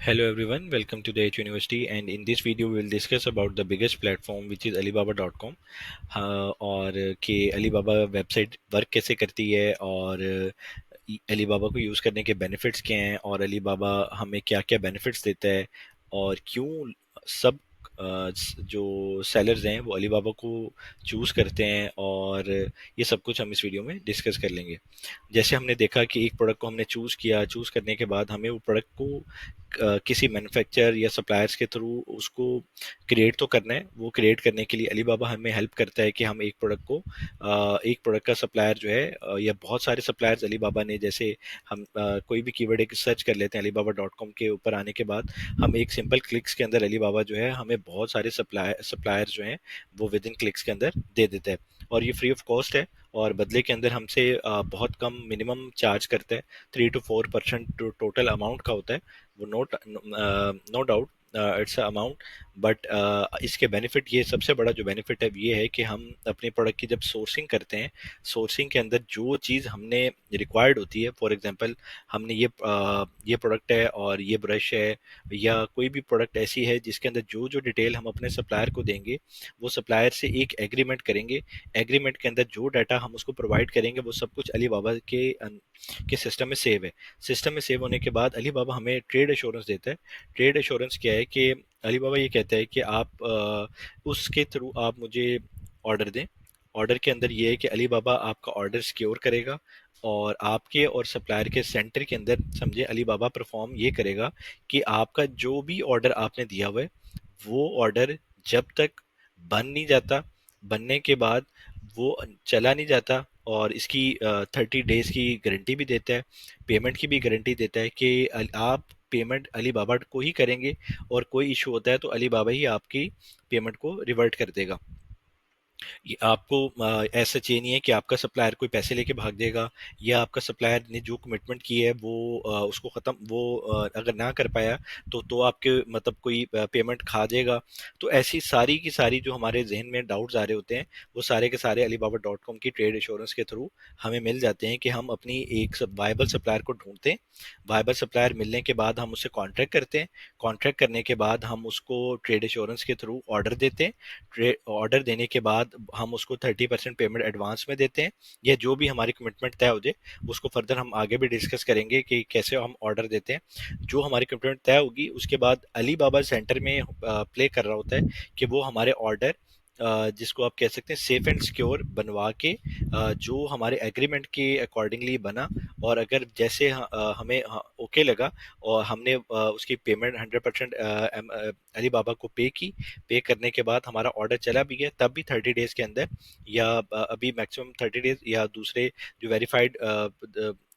Hello everyone, welcome to the H University, and in this video we will discuss about the biggest platform which is Alibaba.com। हाँ, और कि Alibaba website work कैसे करती है और Alibaba को use करने के बेनिफिट्स क्या हैं और Alibaba हमें क्या क्या बेनिफिट्स देता है और क्यों सब जो सेलर्स हैं वो Alibaba को चूज़ करते हैं, और ये सब कुछ हम इस वीडियो में डिस्कस कर लेंगे। जैसे हमने देखा कि एक प्रोडक्ट को हमने चूज़ करने के बाद हमें वो प्रोडक्ट को किसी मैन्युफैक्चरर या सप्लायर्स के थ्रू उसको क्रिएट तो करना है। वो क्रिएट करने के लिए अलीबाबा हमें हेल्प करता है कि हम एक प्रोडक्ट का सप्लायर जो है या बहुत सारे सप्लायर्स अलीबाबा ने, जैसे हम कोई भी कीवर्ड एक सर्च कर लेते हैं alibaba.com के ऊपर आने के बाद हम एक सिंपल क्लिक्स के अंदर अलीबाबा जो है हमें बहुत सारे सप्लायर जो हैं वो विद इन क्लिक्स के अंदर दे देता है, और ये फ्री ऑफ कॉस्ट है। और बदले के अंदर हमसे बहुत कम मिनिमम चार्ज करता है, 3 to 4% टोटल अमाउंट का होता है वो। No doubt it's amount, but इसके बेनिफिट, ये सबसे बड़ा जो बेनिफिट है ये है कि हम अपने प्रोडक्ट की जब सोर्सिंग करते हैं, सोर्सिंग के अंदर जो चीज़ हमने रिक्वायर्ड होती है, फॉर एग्जांपल हमने ये प्रोडक्ट है और ये ब्रश है या कोई भी प्रोडक्ट ऐसी है जिसके अंदर जो जो डिटेल हम अपने सप्लायर को देंगे, वो सप्लायर से एक एग्रीमेंट करेंगे। एग्रीमेंट के अंदर जो डाटा हम उसको प्रोवाइड करेंगे वो सब कुछ अलीबाबा के सिस्टम में सेव है। सिस्टम में सेव होने के बाद अलीबाबा हमें ट्रेड एश्योरेंस देता है। ट्रेड एश्योरेंस क्या है कि अलीबाबा ये कहता है कि आप उसके थ्रू आप मुझे ऑर्डर दें। ऑर्डर के अंदर ये है कि अलीबाबा आपका ऑर्डर सिक्योर करेगा, और आपके और सप्लायर के सेंटर के अंदर समझे अलीबाबा परफॉर्म ये करेगा कि आपका जो भी ऑर्डर आपने दिया हुआ है वो ऑर्डर जब तक बन नहीं जाता, बनने के बाद वो चला नहीं जाता, और इसकी 30 डेज की गारंटी भी देता है, पेमेंट की भी गारंटी देता है कि आप पेमेंट अलीबाबा को ही करेंगे, और कोई इशू होता है तो अलीबाबा ही आपकी पेमेंट को रिवर्ट कर देगा। ये आपको ऐसा चाहिए नहीं है कि आपका सप्लायर कोई पैसे लेके भाग देगा, या आपका सप्लायर ने जो कमिटमेंट की है वो उसको ख़त्म, वो अगर ना कर पाया तो आपके मतलब कोई पेमेंट खा जाएगा। तो ऐसी सारी की सारी जो हमारे जहन में डाउट्स आ रहे होते हैं वो सारे के सारे alibaba.com की ट्रेड इंश्योरेंस के थ्रू हमें मिल जाते हैं कि हम अपनी एक वाइबल सप्लायर को ढूंढते हैं। वाइबल सप्लायर मिलने के बाद हम उससे कॉन्ट्रैक्ट करते हैं। कॉन्ट्रैक्ट करने के बाद हम उसको ट्रेड इंश्योरेंस के थ्रू ऑर्डर देते हैं। ऑर्डर देने के बाद हम उसको 30% पेमेंट एडवांस में देते हैं, या जो भी हमारी कमिटमेंट तय हो जाए। उसको फर्दर हम आगे भी डिस्कस करेंगे कि कैसे हम ऑर्डर देते हैं। जो हमारी कमिटमेंट तय होगी उसके बाद अली बाबा सेंटर में प्ले कर रहा होता है कि वो हमारे ऑर्डर जिसको आप कह सकते हैं सेफ एंड सिक्योर बनवा के जो हमारे एग्रीमेंट के अकॉर्डिंगली बना, और अगर जैसे हमें ओके लगा और हमने उसकी पेमेंट 100% अली बाबा को पे की, पे करने के बाद हमारा ऑर्डर चला भी गया, तब भी 30 डेज के अंदर, या अभी मैक्सिमम 30 डेज, या दूसरे जो वेरीफाइड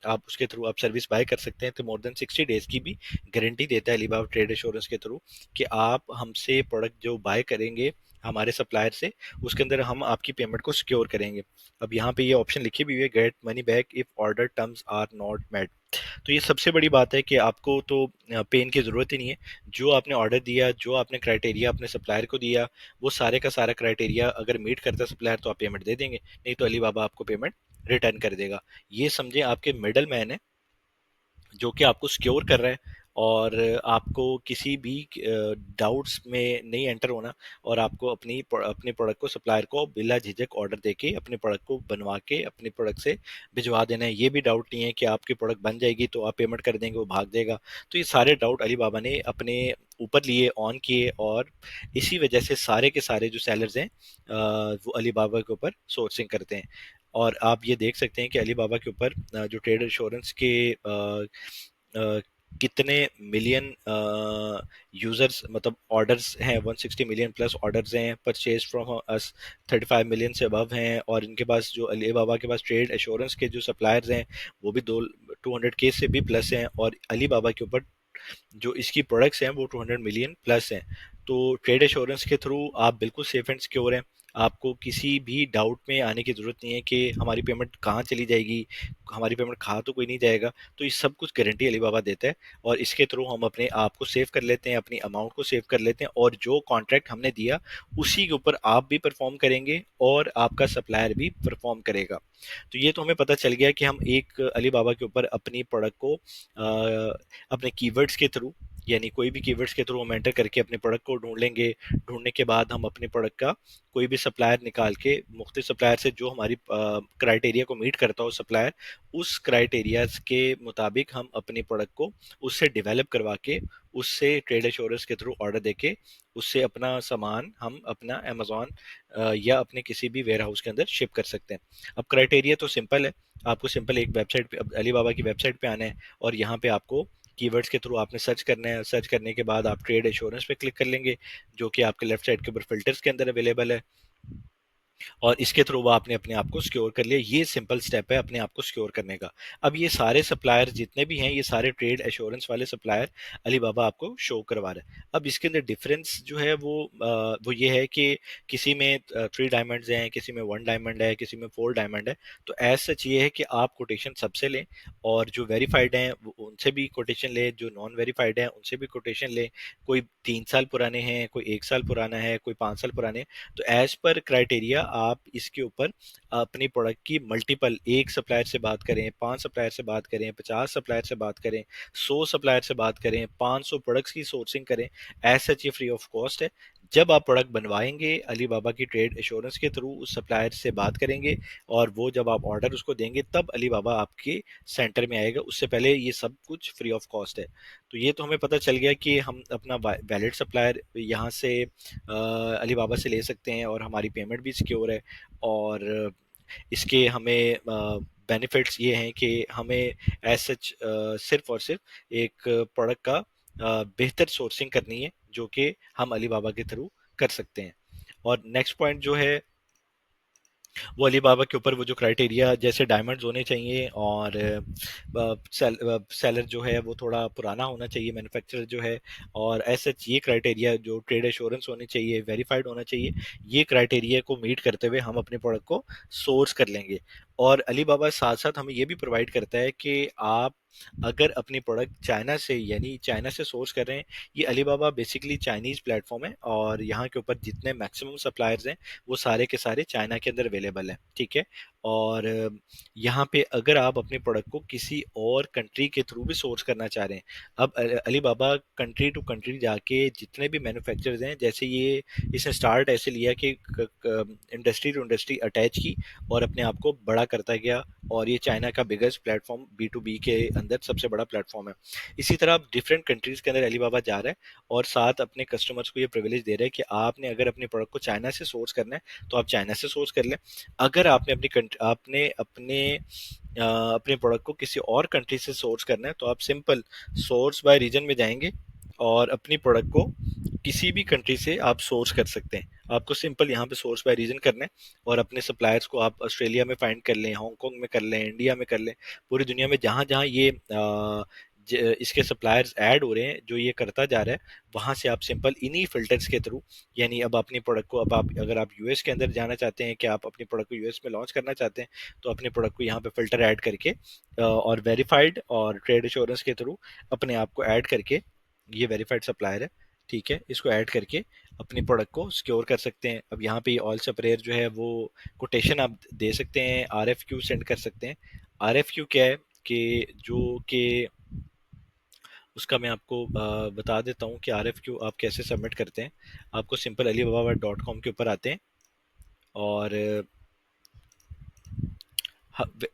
आप उसके थ्रू आप सर्विस बाय कर सकते हैं तो मोर देन 60 डेज की भी गारंटी देता है अलीबाबा ट्रेड एश्योरेंस के थ्रू कि आप हमसे प्रोडक्ट जो बाय करेंगे हमारे सप्लायर से, उसके अंदर हम आपकी पेमेंट को सिक्योर करेंगे। अब यहाँ पे ये ऑप्शन लिखी भी हुई है, get money back if order terms are not met. तो ये सबसे बड़ी बात है कि आपको तो पेन की ज़रूरत ही नहीं है। जो आपने ऑर्डर दिया, जो आपने क्राइटेरिया अपने सप्लायर को दिया, वो सारे का सारा क्राइटेरिया अगर मीट करता है सप्लायर तो आप पेमेंट दे देंगे, नहीं तो अलीबाबा आपको पेमेंट रिटर्न कर देगा। ये समझे आपके मिडल मैन है जो कि आपको सिक्योर कर रहा है, और आपको किसी भी डाउट्स में नहीं एंटर होना, और आपको अपने प्रोडक्ट को सप्लायर को बिला झिझक ऑर्डर देके अपने प्रोडक्ट को बनवा के अपने प्रोडक्ट से भिजवा देना है। ये भी डाउट नहीं है कि आपकी प्रोडक्ट बन जाएगी तो आप पेमेंट कर देंगे वो भाग देगा। तो ये सारे डाउट अलीबाबा ने अपने ऊपर लिए, ऑन किए, और इसी वजह से सारे के सारे जो सेलर्स हैं वो अलीबाबा के ऊपर सोर्सिंग करते हैं। और आप ये देख सकते हैं कि अलीबाबा के ऊपर जो ट्रेड इंश्योरेंस के अ, कितने मिलियन यूजर्स, मतलब ऑर्डर्स हैं, 160 मिलियन प्लस ऑर्डर्स हैं परचेज फ्रॉम अस, 35 मिलियन से अबव हैं, और इनके पास जो अलीबाबा के पास ट्रेड एश्योरेंस के जो सप्लायर्स हैं वो भी 200 के से भी प्लस हैं, और अलीबाबा के ऊपर जो इसकी प्रोडक्ट्स हैं वो 200 मिलियन प्लस हैं। तो ट्रेड एश्योरेंस के थ्रू आप बिल्कुल सेफ एंड सिक्योर हैं। आपको किसी भी डाउट में आने की ज़रूरत नहीं है कि हमारी पेमेंट कहाँ चली जाएगी, हमारी पेमेंट खा तो कोई नहीं जाएगा। तो ये सब कुछ गारंटी अलीबाबा देता है, और इसके थ्रू हम अपने आप को सेव कर लेते हैं, अपनी अमाउंट को सेव कर लेते हैं, और जो कॉन्ट्रैक्ट हमने दिया उसी के ऊपर आप भी परफॉर्म करेंगे और आपका सप्लायर भी परफॉर्म करेगा। तो ये तो हमें पता चल गया कि हम एक अलीबाबा के ऊपर अपनी प्रोडक्ट को अपने कीवर्ड्स के थ्रू यानी कोई भी कीवर्ड्स के थ्रू हम एंटर करके अपने प्रोडक्ट को ढूंढ लेंगे। ढूंढने के बाद हम अपने प्रोडक्ट का कोई भी सप्लायर निकाल के, मुख्तलिफ सप्लायर से जो हमारी क्राइटेरिया को मीट करता हो सप्लायर, उस क्राइटेरियाज के मुताबिक हम अपने प्रोडक्ट को उससे डेवलप करवा के, उससे ट्रेड एश्योरेंस के थ्रू ऑर्डर देके, उससे अपना सामान हम अपना अमेजोन या अपने किसी भी वेयर हाउस के अंदर शिप कर सकते हैं। अब क्राइटेरिया तो सिंपल है, आपको सिंपल एक वेबसाइट पे, अलीबाबा की वेबसाइट पे आना है और यहाँ पे आपको कीवर्ड्स के थ्रू आपने सर्च करना है। सर्च करने के बाद आप ट्रेड एश्योरेंस पे क्लिक कर लेंगे, जो कि आपके लेफ्ट साइड के ऊपर फिल्टर्स के अंदर अवेलेबल है, और इसके थ्रू वो आपने अपने आप को सिक्योर कर लिया। ये सिंपल स्टेप है अपने आप को सिक्योर करने का। अब ये सारे सप्लायर जितने भी हैं, ये सारे ट्रेड एश्योरेंस वाले सप्लायर अलीबाबा आपको शो करवा रहा है। अब इसके अंदर डिफरेंस जो है वो ये है कि किसी में 3 डायमंड्स हैं, किसी में 1 डायमंड है, किसी में 4 डायमंड है। तो एज सच ये है कि आप कोटेशन सबसे लें, और जो वेरीफाइड हैं उनसे भी कोटेशन लें, जो नॉन वेरीफाइड हैं उनसे भी कोटेशन लें। कोई 3 साल पुराने हैं, कोई 1 साल पुराना है, कोई 5 साल पुराने हैं। तो एज पर क्राइटेरिया आप इसके ऊपर अपनी प्रोडक्ट की मल्टीपल, एक सप्लायर से बात करें, 5 सप्लायर से बात करें, 50 सप्लायर से बात करें, 100 सप्लायर से बात करें, 500 प्रोडक्ट्स की सोर्सिंग करें, एज सच ये फ्री ऑफ कॉस्ट है। जब आप प्रोडक्ट बनवाएंगे अलीबाबा की ट्रेड एश्योरेंस के थ्रू उस सप्लायर से बात करेंगे, और वो जब आप ऑर्डर उसको देंगे तब अलीबाबा आपके सेंटर में आएगा। उससे पहले ये सब कुछ फ्री ऑफ कॉस्ट है। तो ये तो हमें पता चल गया कि हम अपना वैलिड सप्लायर यहाँ से अलीबाबा से ले सकते हैं, और हमारी पेमेंट भी सिक्योर है। और इसके हमें बेनिफिट्स ये हैं कि हमें एज सच सिर्फ और सिर्फ एक प्रोडक्ट का बेहतर सोर्सिंग करनी है, जो कि हम अलीबाबा के थ्रू कर सकते हैं। और नेक्स्ट पॉइंट जो है वो अलीबाबा के ऊपर, वो जो क्राइटेरिया जैसे डायमंड्स होने चाहिए, और सेलर जो है वो थोड़ा पुराना होना चाहिए, मैन्युफैक्चरर जो है, और ऐसे ये क्राइटेरिया जो ट्रेड एश्योरेंस होनी चाहिए, वेरीफाइड होना चाहिए, ये क्राइटेरिया को मीट करते हुए हम अपने प्रोडक्ट को सोर्स कर लेंगे। और अलीबाबा साथ साथ हमें ये भी प्रोवाइड करता है कि आप अगर अपनी प्रोडक्ट चाइना से, यानी चाइना से सोर्स कर रहे हैं, ये अलीबाबा बेसिकली चाइनीज प्लेटफॉर्म है, और यहाँ के ऊपर जितने मैक्सिमम सप्लायर्स हैं वो सारे के सारे चाइना के अंदर अवेलेबल है, ठीक है। और यहाँ पे अगर आप अपने प्रोडक्ट को किसी और कंट्री के थ्रू भी सोर्स करना चाह रहे हैं, अब अलीबाबा कंट्री टू कंट्री जाके जितने भी मैन्युफैक्चरर्स हैं, जैसे ये इसने स्टार्ट ऐसे लिया कि इंडस्ट्री टू इंडस्ट्री अटैच की और अपने आप को बड़ा करता गया, और ये चाइना का बिगेस्ट प्लेटफॉर्म B2B के अंदर सबसे बड़ा प्लेटफॉर्म है। इसी तरह अब डिफरेंट कंट्रीज के अंदर अलीबाबा जा रहा है, और साथ अपने कस्टमर्स को ये प्रिविलेज दे रहा है कि आपने अगर अपने प्रोडक्ट को चाइना से सोर्स करना है तो आप चाइना से सोर्स कर लें। अगर आपने अपने प्रोडक्ट को किसी और कंट्री से सोर्स करना है तो आप सिंपल सोर्स बाय रीजन में जाएंगे, और अपनी प्रोडक्ट को किसी भी कंट्री से आप सोर्स कर सकते हैं। आपको सिंपल यहाँ पे सोर्स बाय रीजन करना है, और अपने सप्लायर्स को आप ऑस्ट्रेलिया में फाइंड कर लें, हांगकांग में कर लें, इंडिया में कर लें, पूरी दुनिया में जहाँ जहाँ ये इसके सप्लायर्स ऐड हो रहे हैं, जो ये करता जा रहा है, वहां से आप सिंपल इन्हीं फिल्टर्स के थ्रू, यानी अब अपनी प्रोडक्ट को, अब आप अगर आप यूएस के अंदर जाना चाहते हैं कि आप अपनी प्रोडक्ट को यूएस में लॉन्च करना चाहते हैं, तो अपने प्रोडक्ट को यहाँ पे फिल्टर ऐड करके और वेरीफाइड और ट्रेड एश्योरेंस के थ्रू अपने आप को ऐड करके, ये वेरीफाइड सप्लायर है, ठीक है, इसको ऐड करके अपनी प्रोडक्ट को सिक्योर कर सकते हैं। अब यहाँ पे ऑल सप्लायर जो है वो कोटेशन आप दे सकते हैं, RFQ सेंड कर सकते हैं। RFQ क्या है कि जो कि उसका मैं आपको बता देता हूँ कि RFQ आप कैसे सबमिट करते हैं। आपको सिंपल alibaba.com के ऊपर आते हैं, और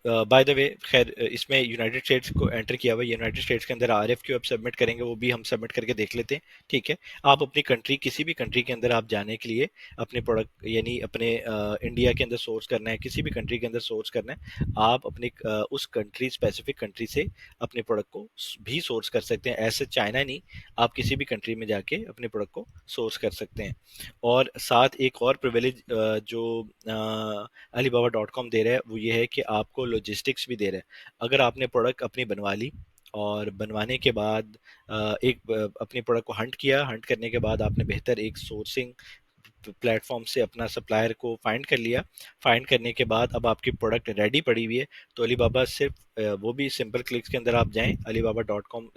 बाय द वे, खैर इसमें यूनाइटेड स्टेट्स को एंटर किया हुआ है, यूनाइटेड स्टेट्स के अंदर RFQ आप सबमिट करेंगे, वो भी हम सबमिट करके देख लेते हैं, ठीक है। आप अपनी कंट्री, किसी भी कंट्री के अंदर आप जाने के लिए अपने प्रोडक्ट, यानी अपने इंडिया के अंदर सोर्स करना है, किसी भी कंट्री के अंदर सोर्स करना है, आप अपने उस कंट्री, स्पेसिफिक कंट्री से अपने प्रोडक्ट को भी सोर्स कर सकते हैं। ऐसे चाइना नहीं, आप किसी भी कंट्री में जाके अपने प्रोडक्ट को सोर्स कर सकते हैं। और साथ एक और प्रिविलेज जो alibaba.com दे रहा है वो ये है कि आपको लॉजिस्टिक्स भी दे रहा है। अगर आपने प्रोडक्ट अपनी बनवा ली, और बनवाने के बाद अपनी प्रोडक्ट को हंट किया, हंट करने के बाद आपने बेहतर एक सोर्सिंग प्लेटफॉर्म से अपना सप्लायर को फाइंड कर लिया। फाइंड करने के बाद अब आपकी प्रोडक्ट रेडी पड़ी हुई है, तो अलीबाबा सिर्फ वो भी सिंपल क्लिक्स के अंदर आप जाएं, alibaba.com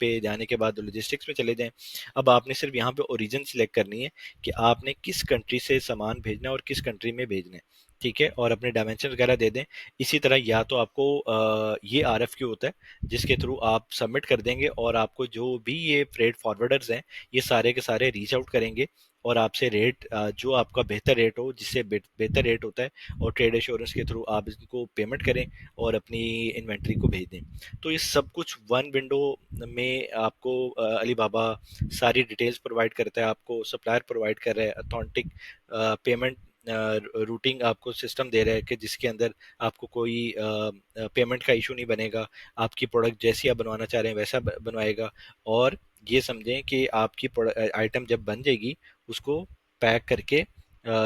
पे जाने के बाद लॉजिस्टिक्स में चले जाएं। अब आपने सिर्फ यहाँ पे ओरिजिन सिलेक्ट करनी है कि आपने किस कंट्री से सामान भेजना है और किस कंट्री में भेजना है, ठीक है, और अपने डायमेंशन वगैरह दे दें। इसी तरह या तो आपको ये RFQ होता है जिसके थ्रू आप सबमिट कर देंगे, और आपको जो भी ये फ्रेट फॉरवर्डर्स हैं ये सारे के सारे रीच आउट करेंगे और आपसे रेट जो आपका बेहतर रेट हो, जिससे बेहतर रेट होता है, और ट्रेड एश्योरेंस के थ्रू आप इनको पेमेंट करें और अपनी इन्वेंट्री को भेज दें। तो ये सब कुछ वन विंडो में आपको अलीबाबा सारी डिटेल्स प्रोवाइड करता है, आपको सप्लायर प्रोवाइड कर रहा है, अथॉन्टिक पेमेंट रूटिंग आपको सिस्टम दे रहा है कि जिसके अंदर आपको कोई पेमेंट का इशू नहीं बनेगा। आपकी प्रोडक्ट जैसी आप बनवाना चाह रहे हैं वैसा बनवाएगा। और ये समझें कि आपकी आइटम जब बन जाएगी उसको पैक करके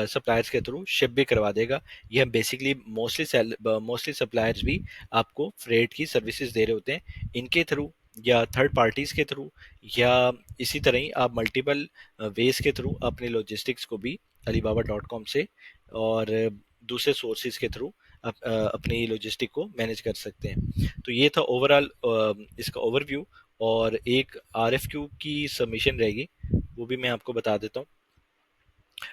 सप्लायर्स के थ्रू शिप भी करवा देगा। यह बेसिकली मोस्टली सप्लायर्स भी आपको फ्रेट की सर्विसेज दे रहे होते हैं इनके थ्रू, या थर्ड पार्टीज के थ्रू, या इसी तरह ही आप मल्टीपल वेज के थ्रू अपने लॉजिस्टिक्स को भी alibaba.com से और दूसरे सोर्सेज के थ्रू अपनी लॉजिस्टिक को मैनेज कर सकते हैं। तो ये था ओवरऑल इसका ओवरव्यू। और एक RFQ की सबमिशन रहेगी, वो भी मैं आपको बता देता हूँ।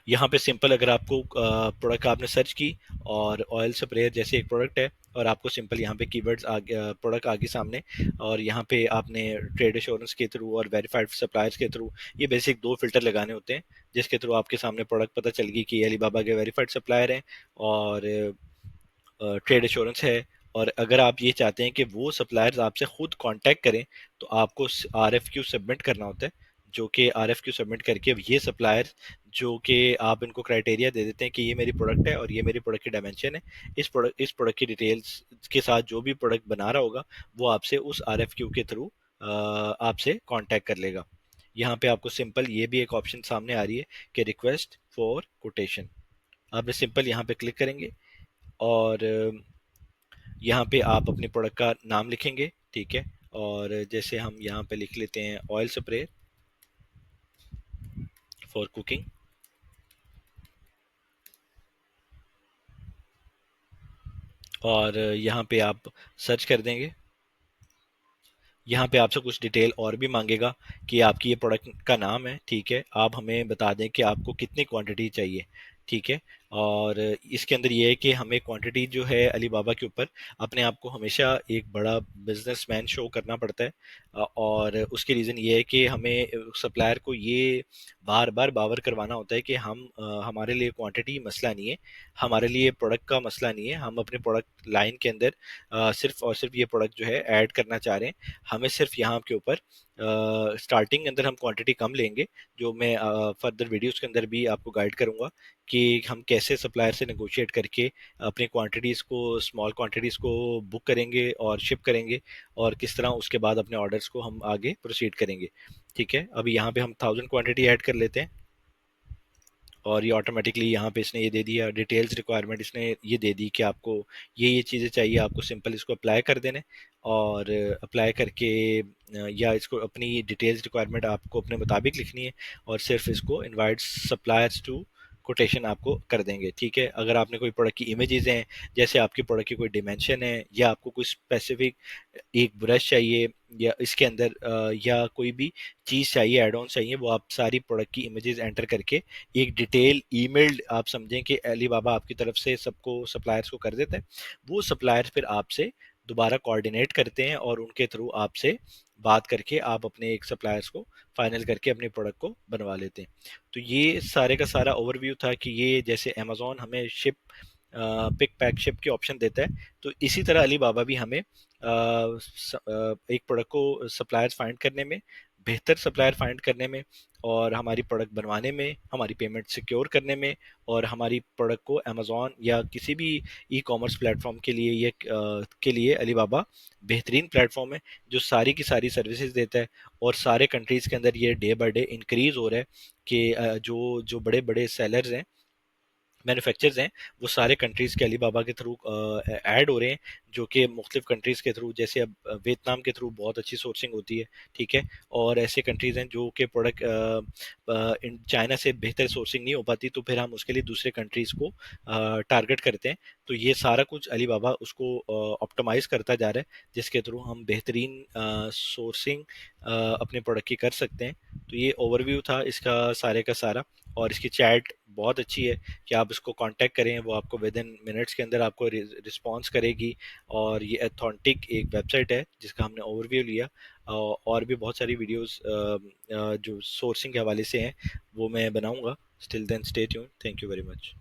यहाँ पे सिंपल, अगर आपको प्रोडक्ट आपने सर्च की और ऑयल स्प्रेयर जैसे एक प्रोडक्ट है, और आपको सिंपल यहाँ पे कीवर्ड्स आगे प्रोडक्ट आगे सामने, और यहाँ पे आपने ट्रेड एश्योरेंस के थ्रू और वेरीफाइड सप्लायर्स के थ्रू ये बेसिक दो फिल्टर लगाने होते हैं, जिसके थ्रू आपके सामने प्रोडक्ट पता चल गई कि अलीबाबा के वेरीफाइड सप्लायर हैं और ट्रेड एश्योरेंस है। और अगर आप ये चाहते हैं कि वो सप्लायर्स आपसे खुद कांटेक्ट करें, तो आपको RFQ सबमिट करना होता है, जो कि RFQ सबमिट करके ये सप्लायर्स, जो कि आप इनको क्राइटेरिया दे देते हैं कि ये मेरी प्रोडक्ट है और ये मेरी प्रोडक्ट की डायमेंशन है, इस प्रोडक्ट की डिटेल्स के साथ जो भी प्रोडक्ट बना रहा होगा वो आपसे उस RFQ के थ्रू आपसे कांटेक्ट कर लेगा। यहाँ पे आपको सिंपल ये भी एक ऑप्शन सामने आ रही है कि रिक्वेस्ट फॉर कोटेशन, आपने सिंपल यहाँ पे क्लिक करेंगे और यहाँ पे आप अपने प्रोडक्ट का नाम लिखेंगे, ठीक है। और जैसे हम यहाँ पे लिख लेते हैं ऑयल स्प्रे फॉर कुकिंग, और यहाँ पे आप सर्च कर देंगे। यहाँ पे आपसे कुछ डिटेल और भी मांगेगा कि आपकी ये प्रोडक्ट का नाम है, ठीक है, आप हमें बता दें कि आपको कितनी क्वांटिटी चाहिए, ठीक है। और इसके अंदर ये है कि हमें क्वांटिटी जो है अलीबाबा के ऊपर अपने आप को हमेशा एक बड़ा बिजनेसमैन शो करना पड़ता है। और उसकी रीज़न ये है कि हमें सप्लायर को ये बार बार बावर करवाना होता है कि हमारे लिए क्वांटिटी मसला नहीं है, हमारे लिए प्रोडक्ट का मसला नहीं है, हम अपने प्रोडक्ट लाइन के अंदर सिर्फ और सिर्फ ये प्रोडक्ट जो है ऐड करना चाह रहे हैं। हमें सिर्फ यहाँ के ऊपर स्टार्टिंग के अंदर हम क्वांटिटी कम लेंगे, जो मैं फर्दर वीडियोस के अंदर भी आपको गाइड करूंगा कि हम कैसे सप्लायर से नेगोशिएट करके अपनी क्वांटिटीज़ को, स्मॉल क्वांटिटीज़ को बुक करेंगे और शिप करेंगे, और किस तरह उसके बाद अपने ऑर्डर्स को हम आगे प्रोसीड करेंगे, ठीक है। अभी यहाँ पे हम 1000 क्वांटिटी ऐड कर लेते हैं, और ये ऑटोमेटिकली यहाँ पे इसने ये दे दिया डिटेल्स रिक्वायरमेंट, इसने ये दे दी कि आपको ये चीज़ें चाहिए, आपको सिंपल इसको अप्लाई कर देने, और अप्लाई करके या इसको अपनी डिटेल्स रिक्वायरमेंट आपको अपने मुताबिक लिखनी है, और सिर्फ इसको इनवाइट सप्लायर्स टू कोटेशन आपको कर देंगे, ठीक है। अगर आपने कोई प्रोडक्ट की इमेजेस हैं, जैसे आपकी प्रोडक्ट की कोई डिमेंशन है, या आपको कोई स्पेसिफिक एक ब्रश चाहिए, या इसके अंदर या कोई भी चीज़ चाहिए, एड ऑन चाहिए, वो आप सारी प्रोडक्ट की इमेजेस एंटर करके एक डिटेल ईमेल, आप समझें कि अलीबाबा आपकी तरफ से सबको सप्लायर्स को कर देता है। वो सप्लायर्स फिर आपसे दोबारा कोऑर्डिनेट करते हैं और उनके थ्रू आपसे बात करके आप अपने एक सप्लायर्स को फाइनल करके अपने प्रोडक्ट को बनवा लेते हैं। तो ये सारे का सारा ओवरव्यू था कि ये जैसे अमेजोन हमें शिप पिक पैक शिप के ऑप्शन देता है, तो इसी तरह अलीबाबा भी हमें एक प्रोडक्ट को सप्लायर्स फाइंड करने में, बेहतर सप्लायर फाइंड करने में, और हमारी प्रोडक्ट बनवाने में, हमारी पेमेंट सिक्योर करने में, और हमारी प्रोडक्ट को अमेजोन या किसी भी ई कॉमर्स प्लेटफॉर्म के लिए के लिए अलीबाबा बेहतरीन प्लेटफॉर्म है जो सारी की सारी सर्विसेज देता है। और सारे कंट्रीज़ के अंदर ये डे बाय डे इंक्रीज़ हो रहा है कि जो जो बड़े बड़े सेलर्स हैं मैन्युफैक्चरर्स हैं वो सारे कंट्रीज़ के अलीबाबा के थ्रू ऐड हो रहे हैं, जो कि मुख्तलिफ कंट्रीज़ के थ्रू, जैसे अब वियतनाम के थ्रू बहुत अच्छी सोर्सिंग होती है, ठीक है। और ऐसे कंट्रीज़ हैं जो कि प्रोडक्ट इन चाइना से बेहतर सोर्सिंग नहीं हो पाती, तो फिर हम उसके लिए दूसरे कंट्रीज़ को टारगेट करते हैं। तो ये सारा कुछ अलीबाबा उसको ऑप्टिमाइज़ करता जा रहा है, जिसके थ्रू हम बेहतरीन सोर्सिंग अपने प्रोडक्ट की कर सकते हैं। तो ये ओवरव्यू था इसका सारे का सारा। और इसकी चैट बहुत अच्छी है कि आप इसको कांटेक्ट करें, वो आपको विद इन मिनट्स के अंदर आपको रिस्पॉन्स करेगी। और ये अथॉन्टिक एक वेबसाइट है जिसका हमने ओवरव्यू लिया। और भी बहुत सारी वीडियोस जो सोर्सिंग के हवाले से हैं वो मैं बनाऊंगा। Still then stay tune, thank you very much.